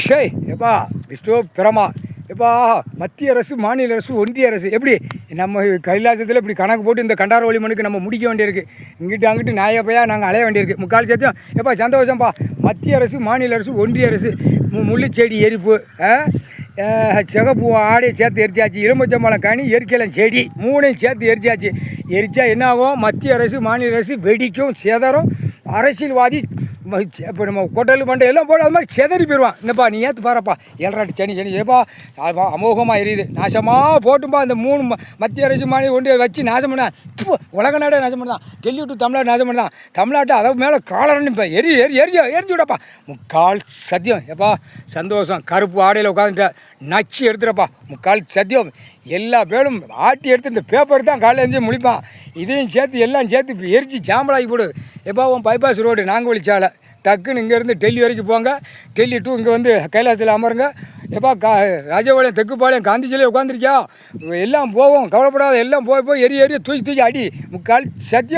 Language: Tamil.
ஷேய் எப்பா விஷ்ணு பிரமா எப்பா மத்திய அரசு மாநில அரசு ஒன்றிய அரசு எப்படி நம்ம கைலாசத்தில் இப்படி கணக்கு போட்டு இந்த கண்டாரவழி மனுக்கு நம்ம முடிக்க வேண்டியிருக்கு. இங்கிட்டு அங்கிட்டு நாயப்பையா நாங்கள் அலைய வேண்டியிருக்கு. முக்கால் சத்தியம் எப்பா சந்தோஷம்ப்பா. மத்திய அரசு மாநில அரசு ஒன்றிய அரசு முள்ளுச்செடி எரிப்பு, சிகப்பு ஆடையை சேர்த்து எரிச்சாச்சு, எலுமிச்சம்பழம் கனி எரிக்கலாம் செடி மூணையும் சேர்த்து எரிச்சாச்சு. எரிச்சா என்ன ஆகும்? மத்திய அரசு மாநில அரசு வெடிக்கும், சேதாரம். அரசியல்வாதி இப்போ நம்ம கொட்டல் மண்டை எல்லாம் போட அது மாதிரி செதறி போயிடுவான். என்னப்பா நீ ஏற்று பாருப்பா, ஏழராட்டு சனி சனி ஏப்பா அமோகமாக எரியுது. நாசமாக போட்டும்பா. இந்த மூணு மத்திய அரசு மாநில ஒன்றிய வச்சு நாசம் பண்ணான். உலக நாடே நாசம் பண்ணான். டெல்லி டு தமிழ்நாடு நாசம் பண்ணான். தமிழ்நாட்டை அதை மேலே காலரன்னு இப்போ எரிஞ்சு விடப்பா. முக்கால் சத்தியம் எப்பா சந்தோஷம். கருப்பு ஆடையில் உட்காந்துட்ட நச்சு எடுத்துடப்பா. முக்கால் சத்தியம். எல்லா பேரும் ஆட்டி எடுத்து இந்த பேப்பர் தான் காலையில் எழுந்து முழிப்பான். இதையும் சேர்த்து எல்லாம் சேர்த்து இப்போ எரிச்சு சாம்பலாகி போடு. எப்போ உன் பைபாஸ் ரோடு நாங்குவழி சாலை டக்குன்னு இங்கேருந்து டெல்லி வரைக்கும் போங்க. டெல்லி டூ இங்கே வந்து கைலாசத்தில் அமருங்க. எப்பா ராஜபாளையம் தெக்குப்பாளையம் காந்தி சிலையை உட்காந்துருக்கியா? எல்லாம் போவோம், கவலைப்படாத. எல்லாம் போய் எரி தூக்கி அடி. முக்கால் சத்தியம்.